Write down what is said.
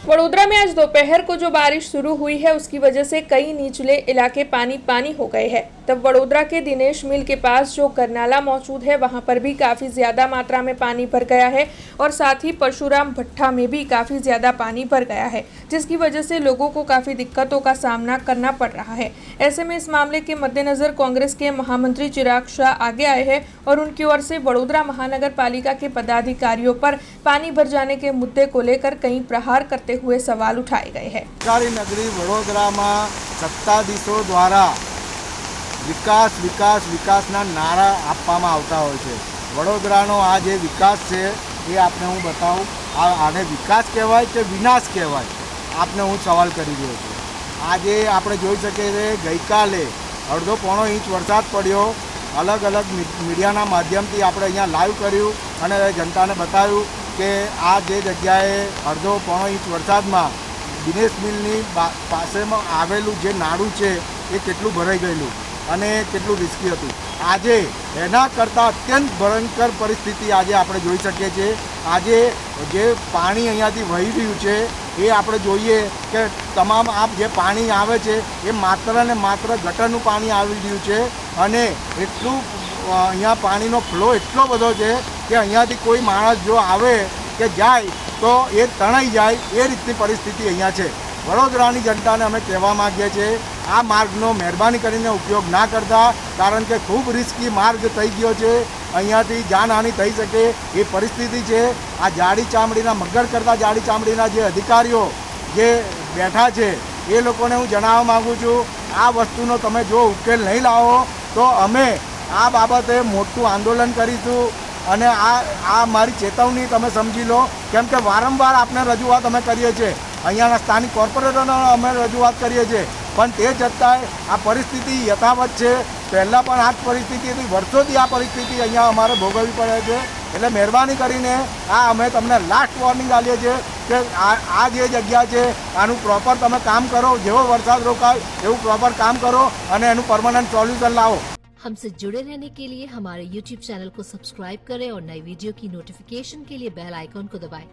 वडोदरा में आज दोपहर को जो बारिश शुरू हुई है उसकी वजह से कई निचले इलाके पानी पानी हो गए हैं। तब वडोदरा के दिनेश मिल के पास जो करनाला मौजूद है वहां पर भी काफ़ी ज़्यादा मात्रा में पानी भर गया है और साथ ही परशुराम भट्टा में भी काफ़ी ज़्यादा पानी भर गया है, जिसकी वजह से लोगों को काफ़ी दिक्कतों का सामना करना पड़ रहा है। ऐसे में इस मामले के मद्देनज़र कांग्रेस के महामंत्री चिराग शाह आगे आए हैं और उनकी ओर से वडोदरा महानगर पालिका के पदाधिकारियों पर पानी भर जाने के मुद्दे को लेकर कई प्रहार करते हुए सवाल उठाए गए हैं। सरकारी नगरी वडोदरा में सत्ताधीशों द्वारा विकास विकास विकासना नारा आपवामां आवता होय छे। वडोदरानो आ जे विकास छे ए आपने हूँ बताऊँ आने विकास कहेवाय के विनाश कहेवाय आपने हूँ सवाल करी रह्यो छुं। आजे आपणे जोई शकीए छीए गई काले अर्धो पोणो इंच वरसाद पड्यो। अलग अलग मीडियाना माध्यमथी आपणे अहींया लाइव कर्युं अने जनताने बताव्युं के आ जे जग्याए अर्धो पोणो इंच वरसादमां दिनेश मिलनी पासेमां आवेલું જે નાડું છે એ કેટલું ભરાઈ ગયેલું અને કેટલું રિસ્કી હતું। આજે એના કરતાં અત્યંત ભયંકર પરિસ્થિતિ આજે આપણે જોઈ શકીએ છીએ। આજે જે પાણી અહીંયાથી વહી રહ્યું છે એ આપણે જોઈએ કે તમામ આ જે પાણી આવે છે એ માત્ર ને માત્ર ગટરનું પાણી આવી રહ્યું છે અને એટલું અહીંયા પાણીનો ફ્લો એટલો બધો છે કે અહીંયાથી કોઈ માણસ જો આવે કે જાય તો એ તણાઈ જાય એ રીતની પરિસ્થિતિ અહીંયા છે। વડોદરાની જનતાને અમે કહેવા માગીએ છીએ આ માર્ગનો મહેરબાની કરીને ઉપયોગ ના કરતા, કારણ કે ખૂબ રિસ્કી માર્ગ થઈ ગયો છે। અહીંયાથી જાનહાનિ થઈ શકે એ પરિસ્થિતિ છે। આ જાડી ચામડીના મગર કરતાં જાડી ચામડીના જે અધિકારીઓ જે બેઠા છે એ લોકોને હું જણાવવા માગું છું આ વસ્તુનો તમે જો ઉકેલ નહીં લાવો તો અમે આ બાબતે મોટું આંદોલન કરીશું અને આ મારી ચેતવણી તમે સમજી લો, કેમ કે વારંવાર આપણે રજૂઆત અમે કરીએ છીએ, અહીંયાના સ્થાનિક કોર્પોરેટરોને અમે રજૂઆત કરીએ છીએ, પણ તે છતાંય આ પરિસ્થિતિ યથાવત છે। પહેલાં પણ આ જ પરિસ્થિતિ હતી, વર્ષોથી આ પરિસ્થિતિ અહીંયા અમારે ભોગવવી પડે છે। એટલે મહેરબાની કરીને આ અમે તમને લાસ્ટ વોર્નિંગ આપીએ છીએ કે આ જે જગ્યા છે આનું પ્રોપર તમે કામ કરો, જેવો વરસાદ રોકાય એવું પ્રોપર કામ કરો અને એનું પરમાનન્ટ સોલ્યુશન लाओ। हमसे जुड़े रहने के लिए हमारे YouTube चैनल को सब्सक्राइब करें और नई वीडियो की नोटिफिकेशन के लिए बेल आइकॉन को दबाएं।